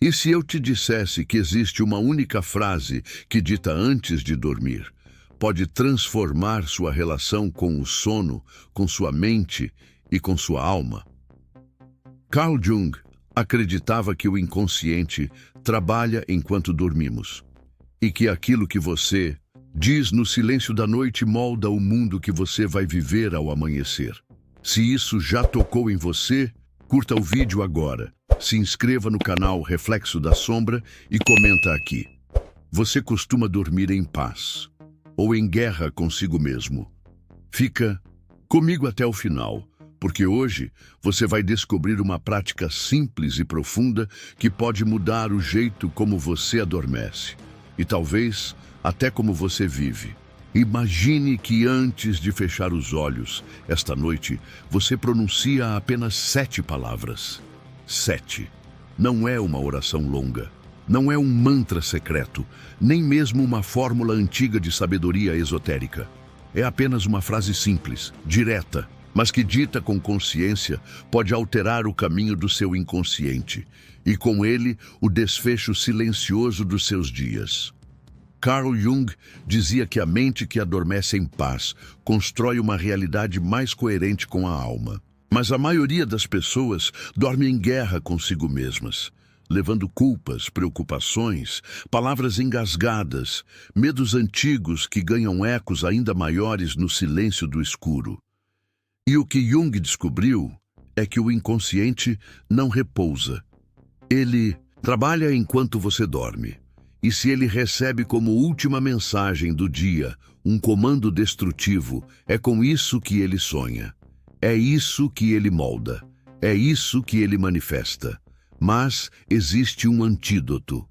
E se eu te dissesse que existe uma única frase que dita antes de dormir, pode transformar sua relação com o sono, com sua mente e com sua alma? Carl Jung acreditava que o inconsciente trabalha enquanto dormimos e que aquilo que você diz no silêncio da noite molda o mundo que você vai viver ao amanhecer. Se isso já tocou em você, curta o vídeo agora, se inscreva no canal Reflexo da Sombra e comenta aqui. Você costuma dormir em paz ou em guerra consigo mesmo? Fica comigo até o final, porque hoje você vai descobrir uma prática simples e profunda que pode mudar o jeito como você adormece e talvez até como você vive. Imagine que antes de fechar os olhos, esta noite, você pronuncia apenas 7 palavras. 7. Não é uma oração longa, não é um mantra secreto, nem mesmo uma fórmula antiga de sabedoria esotérica. É apenas uma frase simples, direta, mas que dita com consciência pode alterar o caminho do seu inconsciente e com ele o desfecho silencioso dos seus dias. Carl Jung dizia que a mente que adormece em paz constrói uma realidade mais coerente com a alma. Mas a maioria das pessoas dorme em guerra consigo mesmas, levando culpas, preocupações, palavras engasgadas, medos antigos que ganham ecos ainda maiores no silêncio do escuro. E o que Jung descobriu é que o inconsciente não repousa. Ele trabalha enquanto você dorme. E se ele recebe como última mensagem do dia um comando destrutivo, é com isso que ele sonha. É isso que ele molda. É isso que ele manifesta. Mas existe um antídoto.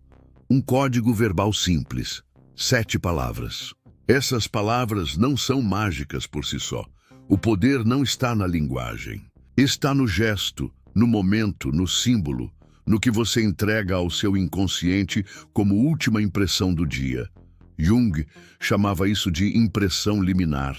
Um código verbal simples. 7 palavras. Essas palavras não são mágicas por si só. O poder não está na linguagem. Está no gesto, no momento, no símbolo, no que você entrega ao seu inconsciente como última impressão do dia. Jung chamava isso de impressão liminar,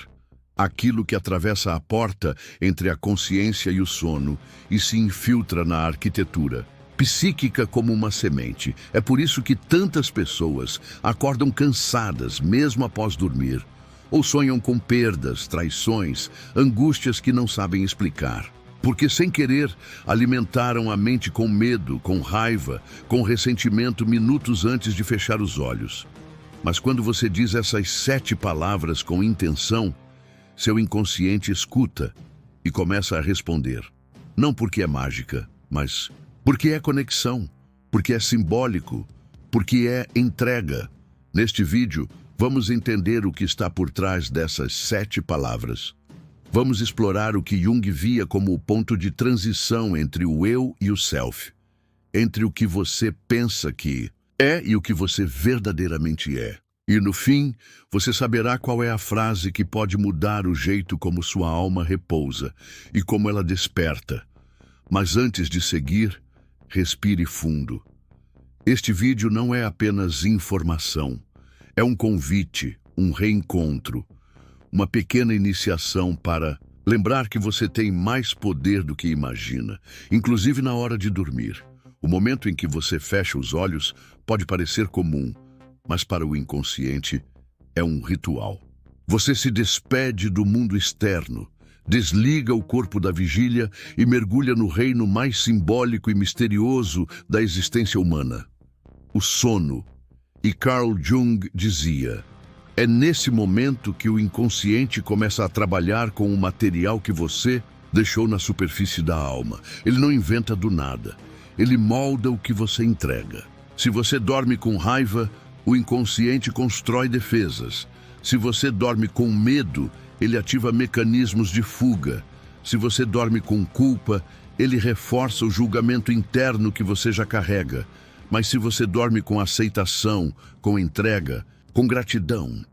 aquilo que atravessa a porta entre a consciência e o sono e se infiltra na arquitetura, psíquica como uma semente. É por isso que tantas pessoas acordam cansadas mesmo após dormir, ou sonham com perdas, traições, angústias que não sabem explicar. Porque, sem querer, alimentaram a mente com medo, com raiva, com ressentimento minutos antes de fechar os olhos. Mas quando você diz essas 7 palavras com intenção, seu inconsciente escuta e começa a responder. Não porque é mágica, mas porque é conexão, porque é simbólico, porque é entrega. Neste vídeo, vamos entender o que está por trás dessas 7 palavras. Vamos explorar o que Jung via como o ponto de transição entre o eu e o self, entre o que você pensa que é e o que você verdadeiramente é. E no fim, você saberá qual é a frase que pode mudar o jeito como sua alma repousa e como ela desperta. Mas antes de seguir, respire fundo. Este vídeo não é apenas informação, é um convite, um reencontro, uma pequena iniciação para lembrar que você tem mais poder do que imagina, inclusive na hora de dormir. O momento em que você fecha os olhos pode parecer comum, mas para o inconsciente é um ritual. Você se despede do mundo externo, desliga o corpo da vigília e mergulha no reino mais simbólico e misterioso da existência humana, o sono. E Carl Jung dizia: é nesse momento que o inconsciente começa a trabalhar com o material que você deixou na superfície da alma. Ele não inventa do nada. Ele molda o que você entrega. Se você dorme com raiva, o inconsciente constrói defesas. Se você dorme com medo, ele ativa mecanismos de fuga. Se você dorme com culpa, ele reforça o julgamento interno que você já carrega. Mas se você dorme com aceitação, com entrega, com gratidão,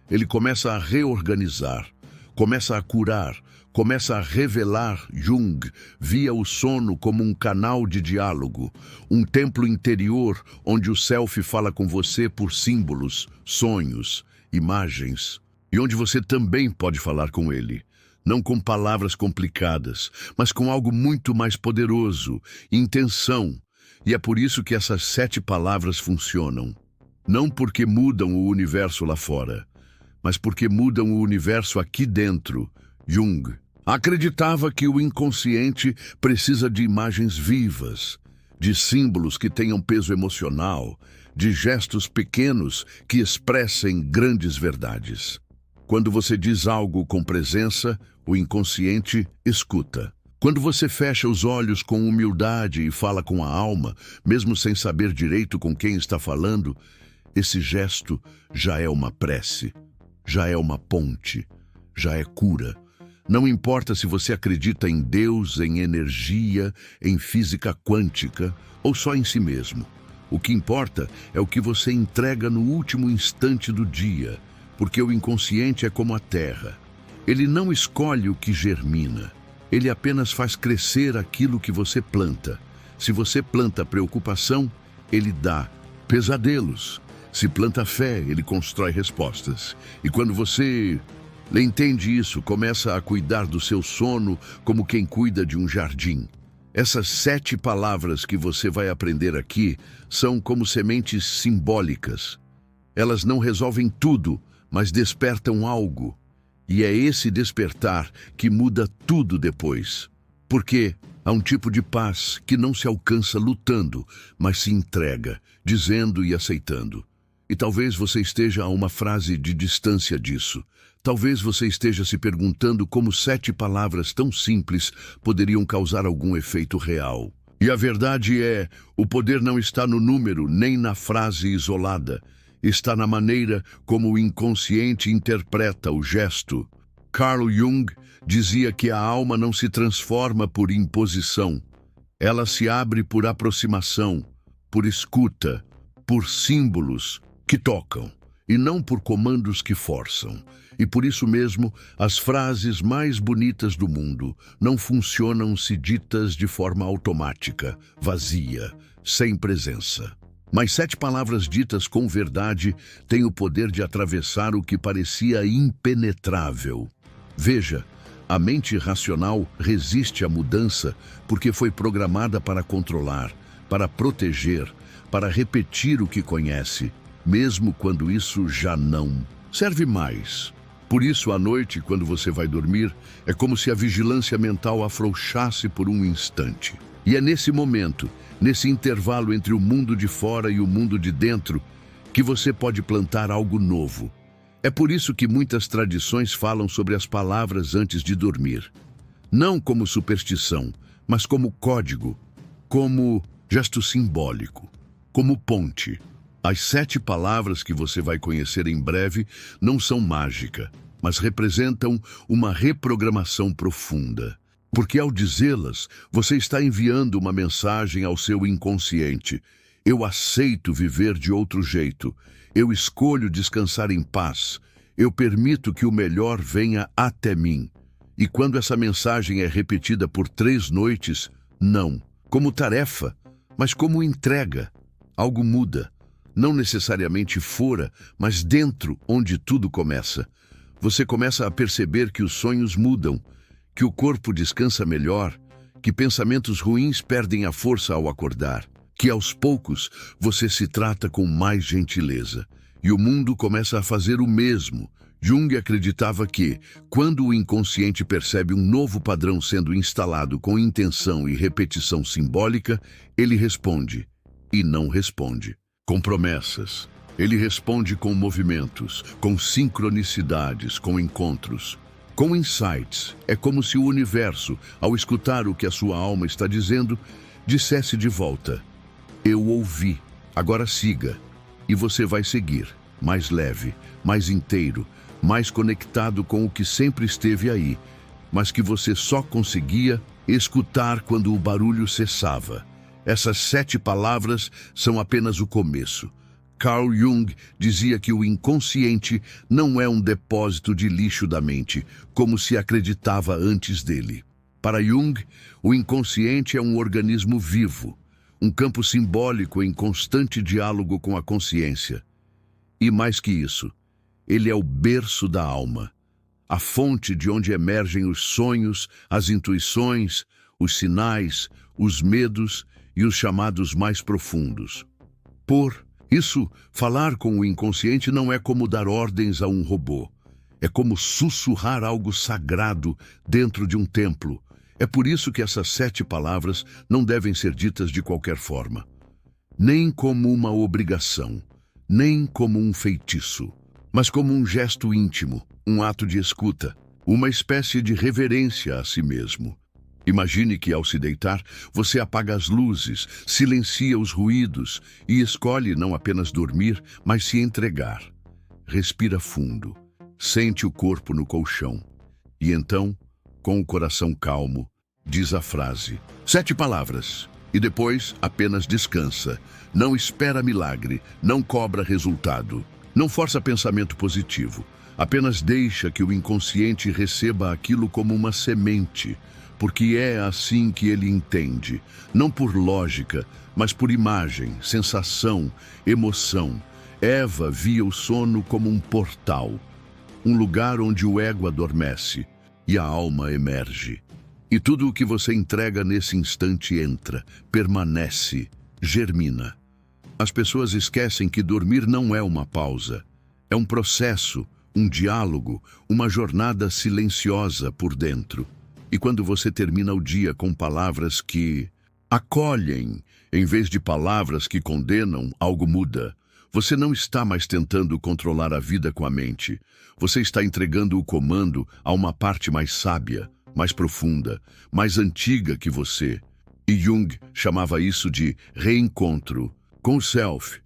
ele começa a reorganizar, começa a curar, começa a revelar. Jung via o sono como um canal de diálogo, um templo interior onde o self fala com você por símbolos, sonhos, imagens, e onde você também pode falar com ele, não com palavras complicadas, mas com algo muito mais poderoso, intenção. E é por isso que essas 7 palavras funcionam. Não porque mudam o universo lá fora, mas porque mudam o universo aqui dentro. Jung acreditava que o inconsciente precisa de imagens vivas, de símbolos que tenham peso emocional, de gestos pequenos que expressem grandes verdades. Quando você diz algo com presença, o inconsciente escuta. Quando você fecha os olhos com humildade e fala com a alma, mesmo sem saber direito com quem está falando, esse gesto já é uma prece, já é uma ponte, já é cura. Não importa se você acredita em Deus, em energia, em física quântica ou só em si mesmo. O que importa é o que você entrega no último instante do dia, porque o inconsciente é como a terra. Ele não escolhe o que germina, ele apenas faz crescer aquilo que você planta. Se você planta preocupação, ele dá pesadelos. Se planta fé, ele constrói respostas. E quando você entende isso, começa a cuidar do seu sono como quem cuida de um jardim. Essas 7 palavras que você vai aprender aqui são como sementes simbólicas. Elas não resolvem tudo, mas despertam algo. E é esse despertar que muda tudo depois. Porque há um tipo de paz que não se alcança lutando, mas se entrega, dizendo e aceitando. E talvez você esteja a uma frase de distância disso. Talvez você esteja se perguntando como 7 palavras tão simples poderiam causar algum efeito real. E a verdade é, o poder não está no número nem na frase isolada. Está na maneira como o inconsciente interpreta o gesto. Carl Jung dizia que a alma não se transforma por imposição. Ela se abre por aproximação, por escuta, por símbolos que tocam, e não por comandos que forçam. E por isso mesmo, as frases mais bonitas do mundo não funcionam se ditas de forma automática, vazia, sem presença. Mas 7 palavras ditas com verdade têm o poder de atravessar o que parecia impenetrável. Veja, a mente racional resiste à mudança porque foi programada para controlar, para proteger, para repetir o que conhece, mesmo quando isso já não serve mais. Por isso, à noite, quando você vai dormir, é como se a vigilância mental afrouxasse por um instante. E é nesse momento, nesse intervalo entre o mundo de fora e o mundo de dentro, que você pode plantar algo novo. É por isso que muitas tradições falam sobre as palavras antes de dormir. Não como superstição, mas como código, como gesto simbólico, como ponte. As 7 palavras que você vai conhecer em breve não são mágica, mas representam uma reprogramação profunda. Porque ao dizê-las, você está enviando uma mensagem ao seu inconsciente. Eu aceito viver de outro jeito. Eu escolho descansar em paz. Eu permito que o melhor venha até mim. E quando essa mensagem é repetida por 3 noites, não como tarefa, mas como entrega, algo muda. Não necessariamente fora, mas dentro, onde tudo começa. Você começa a perceber que os sonhos mudam, que o corpo descansa melhor, que pensamentos ruins perdem a força ao acordar, que aos poucos você se trata com mais gentileza. E o mundo começa a fazer o mesmo. Jung acreditava que, quando o inconsciente percebe um novo padrão sendo instalado com intenção e repetição simbólica, ele responde, e não responde com promessas. Ele responde com movimentos, com sincronicidades, com encontros, com insights. É como se o universo, ao escutar o que a sua alma está dizendo, dissesse de volta: eu ouvi, agora siga. E você vai seguir, mais leve, mais inteiro, mais conectado com o que sempre esteve aí, mas que você só conseguia escutar quando o barulho cessava. Essas 7 palavras são apenas o começo. Carl Jung dizia que o inconsciente não é um depósito de lixo da mente, como se acreditava antes dele. Para Jung, o inconsciente é um organismo vivo, um campo simbólico em constante diálogo com a consciência. E mais que isso, ele é o berço da alma, a fonte de onde emergem os sonhos, as intuições, os sinais, os medos e os chamados mais profundos. Por isso, falar com o inconsciente não é como dar ordens a um robô. É como sussurrar algo sagrado dentro de um templo. É por isso que essas 7 palavras não devem ser ditas de qualquer forma. Nem como uma obrigação, nem como um feitiço, mas como um gesto íntimo, um ato de escuta, uma espécie de reverência a si mesmo. Imagine que, ao se deitar, você apaga as luzes, silencia os ruídos e escolhe não apenas dormir, mas se entregar. Respira fundo, sente o corpo no colchão e então, com o coração calmo, diz a frase, 7 palavras, e depois apenas descansa. Não espera milagre, não cobra resultado, não força pensamento positivo. Apenas deixa que o inconsciente receba aquilo como uma semente, porque é assim que ele entende, não por lógica, mas por imagem, sensação, emoção. Eva via o sono como um portal, um lugar onde o ego adormece e a alma emerge. E tudo o que você entrega nesse instante entra, permanece, germina. As pessoas esquecem que dormir não é uma pausa, é um processo, um diálogo, uma jornada silenciosa por dentro. E quando você termina o dia com palavras que acolhem, em vez de palavras que condenam, algo muda. Você não está mais tentando controlar a vida com a mente. Você está entregando o comando a uma parte mais sábia, mais profunda, mais antiga que você. E Jung chamava isso de reencontro com o self,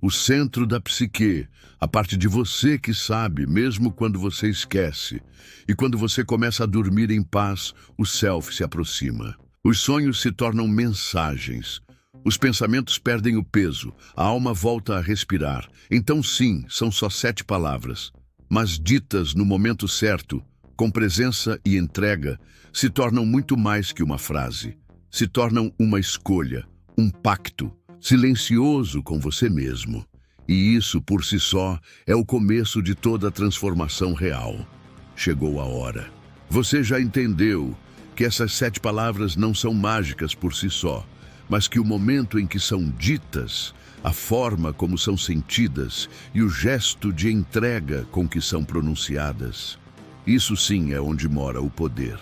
o centro da psique, a parte de você que sabe, mesmo quando você esquece. E quando você começa a dormir em paz, o self se aproxima. Os sonhos se tornam mensagens. Os pensamentos perdem o peso, a alma volta a respirar. Então sim, são só 7 palavras, mas ditas no momento certo, com presença e entrega, se tornam muito mais que uma frase. Se tornam uma escolha, um pacto, silencioso com você mesmo. E isso, por si só, é o começo de toda a transformação real. Chegou a hora. Você já entendeu que essas 7 palavras não são mágicas por si só, mas que o momento em que são ditas, a forma como são sentidas e o gesto de entrega com que são pronunciadas, isso sim é onde mora o poder.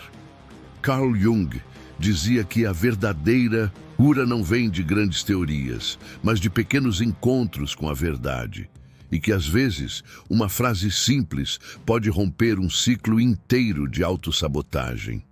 Carl Jung dizia que a verdadeira cura não vem de grandes teorias, mas de pequenos encontros com a verdade. E que, às vezes, uma frase simples pode romper um ciclo inteiro de autossabotagem.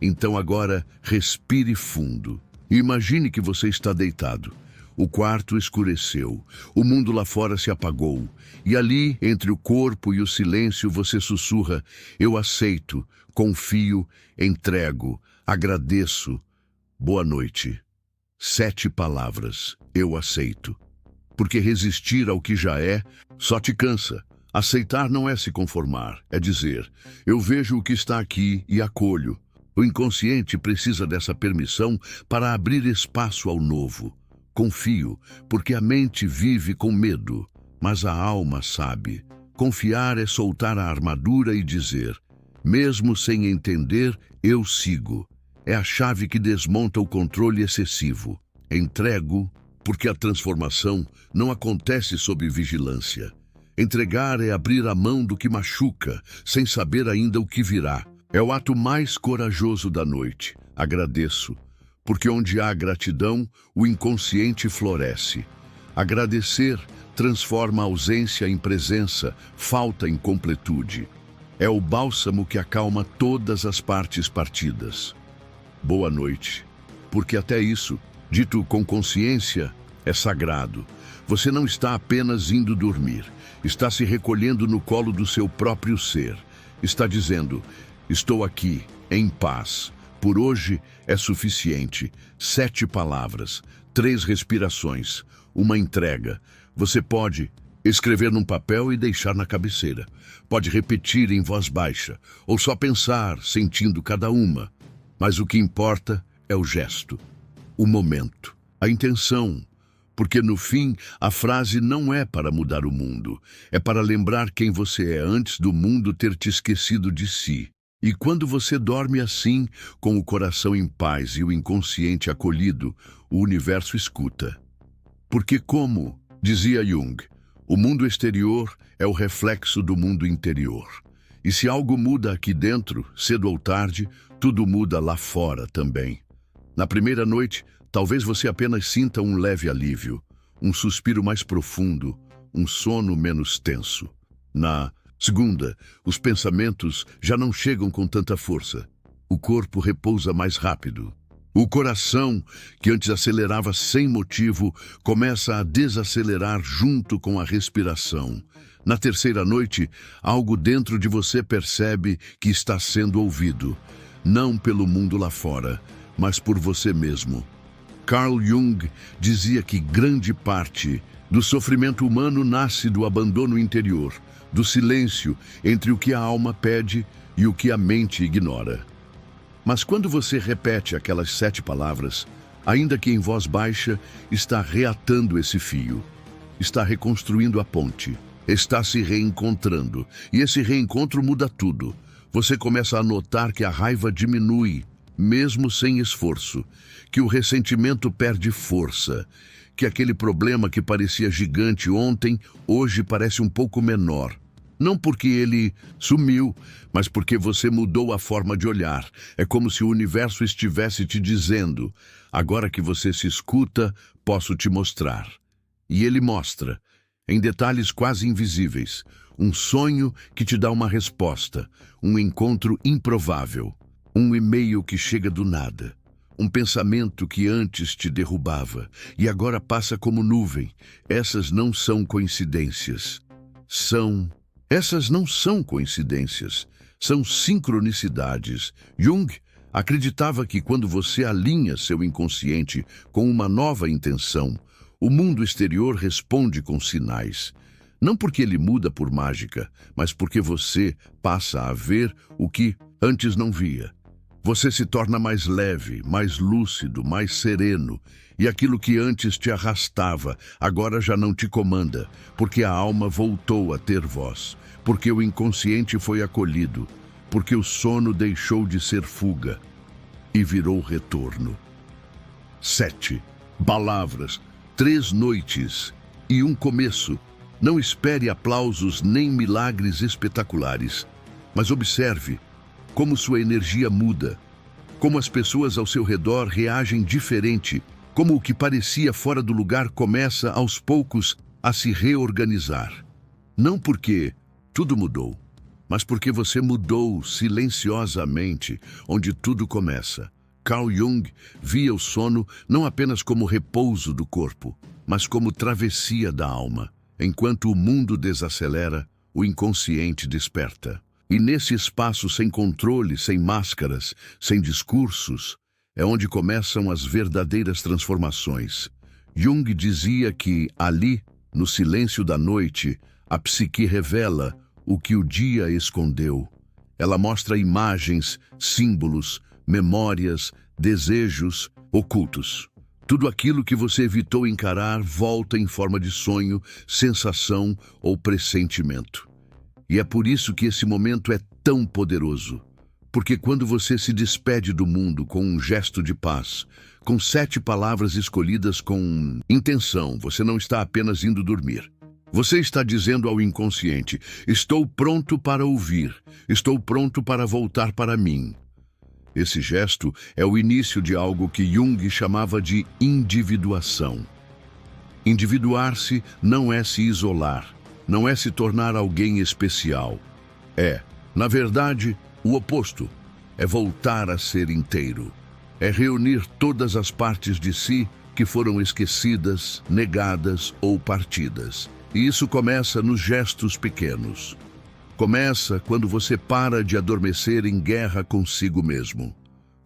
Então agora, respire fundo. E imagine que você está deitado. O quarto escureceu, o mundo lá fora se apagou. E ali, entre o corpo e o silêncio, você sussurra, eu aceito, confio, entrego, agradeço. Boa noite. 7 palavras, eu aceito. Porque resistir ao que já é, só te cansa. Aceitar não é se conformar, é dizer, eu vejo o que está aqui e acolho. O inconsciente precisa dessa permissão para abrir espaço ao novo. Confio, porque a mente vive com medo, mas a alma sabe. Confiar é soltar a armadura e dizer, mesmo sem entender, eu sigo. É a chave que desmonta o controle excessivo. Entrego, porque a transformação não acontece sob vigilância. Entregar é abrir a mão do que machuca, sem saber ainda o que virá. É o ato mais corajoso da noite. Agradeço, porque onde há gratidão, o inconsciente floresce. Agradecer transforma a ausência em presença, falta em completude. É o bálsamo que acalma todas as partes partidas. Boa noite, porque até isso, dito com consciência, é sagrado. Você não está apenas indo dormir, está se recolhendo no colo do seu próprio ser. Está dizendo, estou aqui, em paz. Por hoje é suficiente. 7 palavras, 3 respirações, uma entrega. Você pode escrever num papel e deixar na cabeceira. Pode repetir em voz baixa, ou só pensar, sentindo cada uma. Mas o que importa é o gesto, o momento, a intenção. Porque no fim, a frase não é para mudar o mundo, é para lembrar quem você é antes do mundo ter te esquecido de si. E quando você dorme assim, com o coração em paz e o inconsciente acolhido, o universo escuta. Porque como, dizia Jung, o mundo exterior é o reflexo do mundo interior. E se algo muda aqui dentro, cedo ou tarde, tudo muda lá fora também. Na primeira noite, talvez você apenas sinta um leve alívio, um suspiro mais profundo, um sono menos tenso. Na segunda, os pensamentos já não chegam com tanta força. O corpo repousa mais rápido. O coração, que antes acelerava sem motivo, começa a desacelerar junto com a respiração. Na terceira noite, algo dentro de você percebe que está sendo ouvido, não pelo mundo lá fora, mas por você mesmo. Carl Jung dizia que grande parte do sofrimento humano nasce do abandono interior, do silêncio entre o que a alma pede e o que a mente ignora. Mas quando você repete aquelas 7 palavras, ainda que em voz baixa, está reatando esse fio, está reconstruindo a ponte, está se reencontrando, e esse reencontro muda tudo. Você começa a notar que a raiva diminui, mesmo sem esforço, que o ressentimento perde força, que aquele problema que parecia gigante ontem, hoje parece um pouco menor. Não porque ele sumiu, mas porque você mudou a forma de olhar. É como se o universo estivesse te dizendo: agora que você se escuta, posso te mostrar. E ele mostra, em detalhes quase invisíveis, um sonho que te dá uma resposta, um encontro improvável, um e-mail que chega do nada, um pensamento que antes te derrubava e agora passa como nuvem. Essas não são coincidências. Essas não são coincidências, são sincronicidades. Jung acreditava que quando você alinha seu inconsciente com uma nova intenção, o mundo exterior responde com sinais. Não porque ele muda por mágica, mas porque você passa a ver o que antes não via. Você se torna mais leve, mais lúcido, mais sereno, e aquilo que antes te arrastava, agora já não te comanda, porque a alma voltou a ter voz, porque o inconsciente foi acolhido, porque o sono deixou de ser fuga e virou retorno. 7 palavras, 3 noites e um começo. Não espere aplausos nem milagres espetaculares, mas observe como sua energia muda, como as pessoas ao seu redor reagem diferente, como o que parecia fora do lugar começa aos poucos a se reorganizar. Não porque tudo mudou, mas porque você mudou silenciosamente, onde tudo começa. Carl Jung via o sono não apenas como repouso do corpo, mas como travessia da alma. Enquanto o mundo desacelera, o inconsciente desperta. E nesse espaço sem controle, sem máscaras, sem discursos, é onde começam as verdadeiras transformações. Jung dizia que ali, no silêncio da noite, a psique revela o que o dia escondeu. Ela mostra imagens, símbolos, memórias, desejos ocultos. Tudo aquilo que você evitou encarar volta em forma de sonho, sensação ou pressentimento. E é por isso que esse momento é tão poderoso. Porque quando você se despede do mundo com um gesto de paz, com 7 palavras escolhidas com intenção, você não está apenas indo dormir. Você está dizendo ao inconsciente: estou pronto para ouvir, estou pronto para voltar para mim. Esse gesto é o início de algo que Jung chamava de individuação. Individuar-se não é se isolar, não é se tornar alguém especial. É, na verdade, o oposto. É voltar a ser inteiro. É reunir todas as partes de si que foram esquecidas, negadas ou partidas. E isso começa nos gestos pequenos. Começa quando você para de adormecer em guerra consigo mesmo.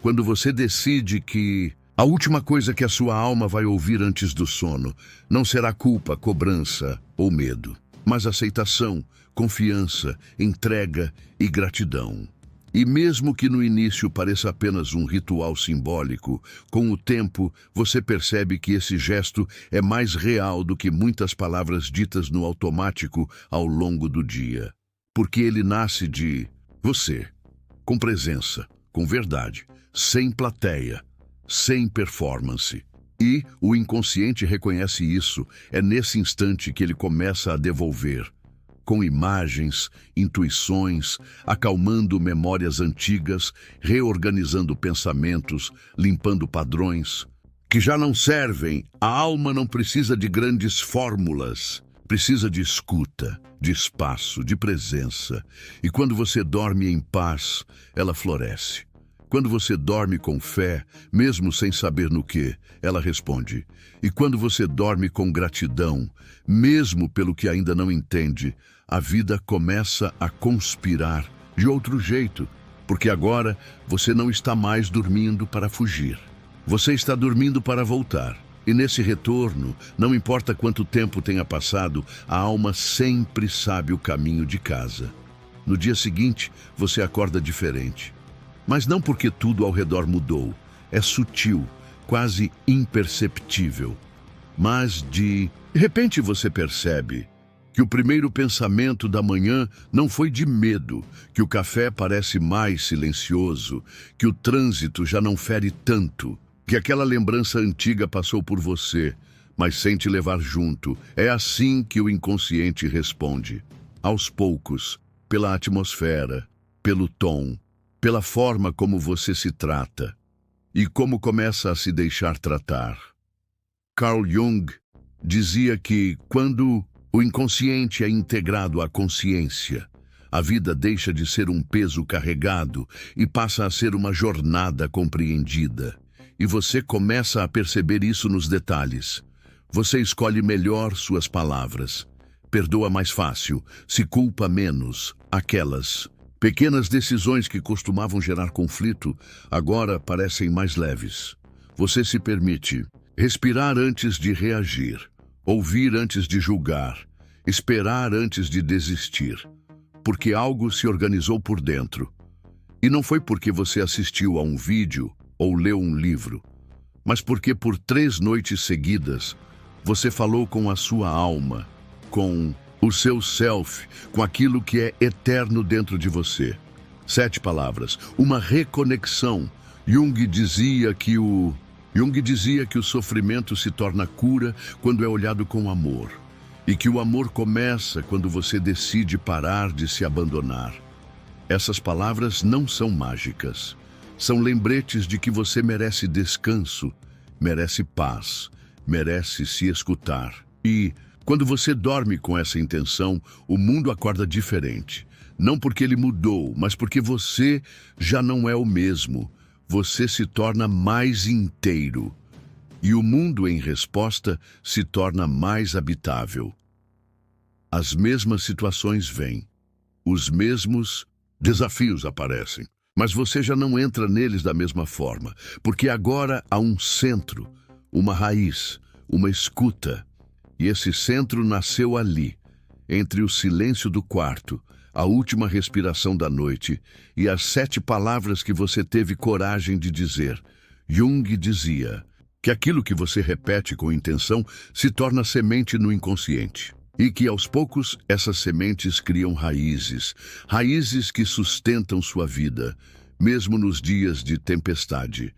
Quando você decide que a última coisa que a sua alma vai ouvir antes do sono não será culpa, cobrança ou medo, mas aceitação, confiança, entrega e gratidão. E mesmo que no início pareça apenas um ritual simbólico, com o tempo você percebe que esse gesto é mais real do que muitas palavras ditas no automático ao longo do dia. Porque ele nasce de você. com presença, com verdade, sem plateia, sem performance. E o inconsciente reconhece isso. É nesse instante que ele começa a devolver, com imagens, intuições, acalmando memórias antigas, reorganizando pensamentos, limpando padrões que já não servem. A alma não precisa de grandes fórmulas, precisa de escuta, de espaço, de presença. E quando você dorme em paz, ela floresce. Quando você dorme com fé, mesmo sem saber no que, ela responde. E quando você dorme com gratidão, mesmo pelo que ainda não entende, a vida começa a conspirar de outro jeito, porque agora você não está mais dormindo para fugir. Você está dormindo para voltar. E nesse retorno, não importa quanto tempo tenha passado, a alma sempre sabe o caminho de casa. No dia seguinte, você acorda diferente. Mas não porque tudo ao redor mudou. É sutil, quase imperceptível. Mas de repente você percebe que o primeiro pensamento da manhã não foi de medo, que o café parece mais silencioso, que o trânsito já não fere tanto, que aquela lembrança antiga passou por você, mas sem te levar junto. É assim que o inconsciente responde. Aos poucos, pela atmosfera, pelo tom, pela forma como você se trata e como começa a se deixar tratar. Carl Jung dizia que quando o inconsciente é integrado à consciência, a vida deixa de ser um peso carregado e passa a ser uma jornada compreendida. E você começa a perceber isso nos detalhes. Você escolhe melhor suas palavras, perdoa mais fácil, se culpa menos. Aquelas pequenas decisões que costumavam gerar conflito agora parecem mais leves. Você se permite respirar antes de reagir, ouvir antes de julgar, esperar antes de desistir, porque algo se organizou por dentro. E não foi porque você assistiu a um vídeo ou leu um livro, mas porque por 3 noites seguidas você falou com a sua alma, com o seu self, com aquilo que é eterno dentro de você. 7 palavras, uma reconexão. Jung dizia que o sofrimento se torna cura quando é olhado com amor, e que o amor começa quando você decide parar de se abandonar. Essas palavras não são mágicas. São lembretes de que você merece descanso, merece paz, merece se escutar. E, quando você dorme com essa intenção, o mundo acorda diferente. Não porque ele mudou, mas porque você já não é o mesmo. Você se torna mais inteiro. E o mundo, em resposta, se torna mais habitável. As mesmas situações vêm. Os mesmos desafios aparecem. Mas você já não entra neles da mesma forma, porque agora há um centro, uma raiz, uma escuta. E esse centro nasceu ali, entre o silêncio do quarto, a última respiração da noite e as 7 palavras que você teve coragem de dizer. Jung dizia que aquilo que você repete com intenção se torna semente no inconsciente. E que, aos poucos, essas sementes criam raízes, raízes que sustentam sua vida, mesmo nos dias de tempestade.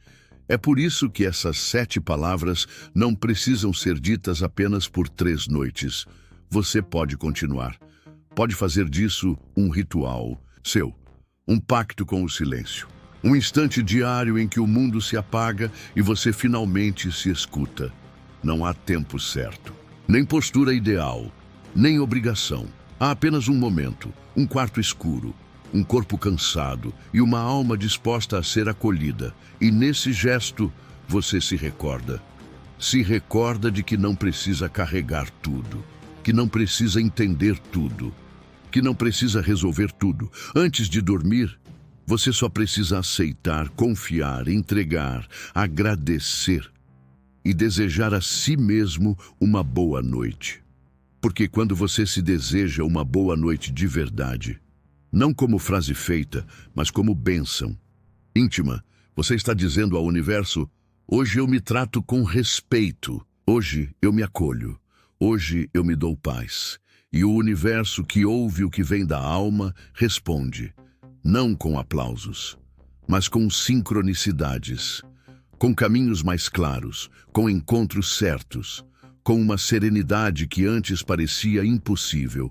É por isso que essas 7 palavras não precisam ser ditas apenas por 3 noites. Você pode continuar. Pode fazer disso um ritual seu, um pacto com o silêncio. Um instante diário em que o mundo se apaga e você finalmente se escuta. Não há tempo certo, nem postura ideal, nem obrigação. Há apenas um momento, um quarto escuro, um corpo cansado e uma alma disposta a ser acolhida. E nesse gesto, você se recorda. Se recorda de que não precisa carregar tudo, que não precisa entender tudo, que não precisa resolver tudo. Antes de dormir, você só precisa aceitar, confiar, entregar, agradecer e desejar a si mesmo uma boa noite. Porque quando você se deseja uma boa noite de verdade, não como frase feita, mas como bênção íntima, você está dizendo ao universo: hoje eu me trato com respeito, hoje eu me acolho, hoje eu me dou paz. E o universo, que ouve o que vem da alma, responde: não com aplausos, mas com sincronicidades, com caminhos mais claros, com encontros certos, com uma serenidade que antes parecia impossível.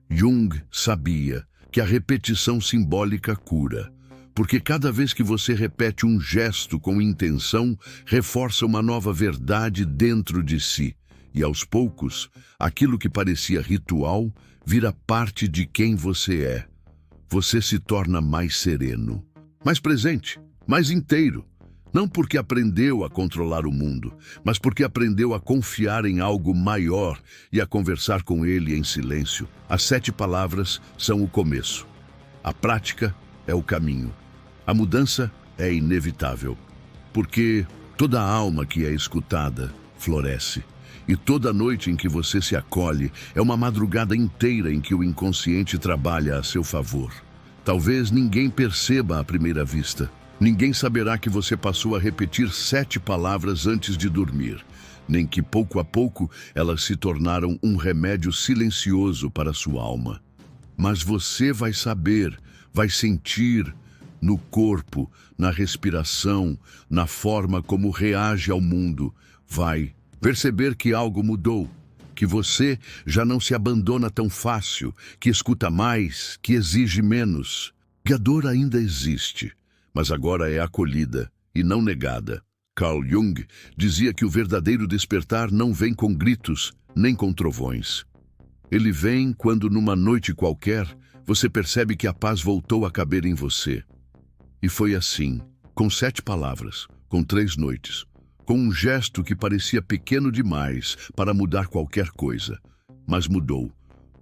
Jung sabia que a repetição simbólica cura, porque cada vez que você repete um gesto com intenção, reforça uma nova verdade dentro de si, e aos poucos, aquilo que parecia ritual vira parte de quem você é. Você se torna mais sereno, mais presente, mais inteiro. Não porque aprendeu a controlar o mundo, mas porque aprendeu a confiar em algo maior e a conversar com ele em silêncio. As 7 palavras são o começo. A prática é o caminho. A mudança é inevitável, porque toda alma que é escutada floresce. E toda noite em que você se acolhe é uma madrugada inteira em que o inconsciente trabalha a seu favor. Talvez ninguém perceba à primeira vista. Ninguém saberá que você passou a repetir 7 palavras antes de dormir, nem que pouco a pouco elas se tornaram um remédio silencioso para sua alma. Mas você vai saber, vai sentir, no corpo, na respiração, na forma como reage ao mundo, vai perceber que algo mudou, que você já não se abandona tão fácil, que escuta mais, que exige menos. Que a dor ainda existe, mas agora é acolhida e não negada. Carl Jung dizia que o verdadeiro despertar não vem com gritos, nem com trovões. Ele vem quando, numa noite qualquer, você percebe que a paz voltou a caber em você. E foi assim, com 7 palavras, com 3 noites, com um gesto que parecia pequeno demais para mudar qualquer coisa. Mas mudou,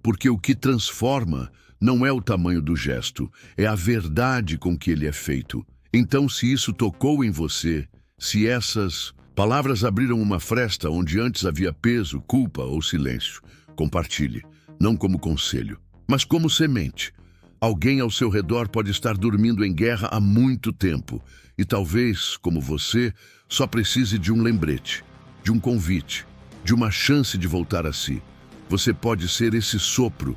porque o que transforma não é o tamanho do gesto, é a verdade com que ele é feito. Então, se isso tocou em você, se essas palavras abriram uma fresta onde antes havia peso, culpa ou silêncio, compartilhe, não como conselho, mas como semente. Alguém ao seu redor pode estar dormindo em guerra há muito tempo e talvez, como você, só precise de um lembrete, de um convite, de uma chance de voltar a si. Você pode ser esse sopro,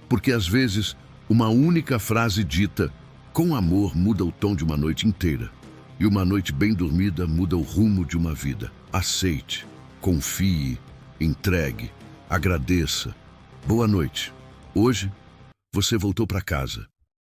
porque às vezes uma única frase dita com amor muda o tom de uma noite inteira. E uma noite bem dormida muda o rumo de uma vida. Aceite, confie, entregue, agradeça. Boa noite. Hoje, você voltou para casa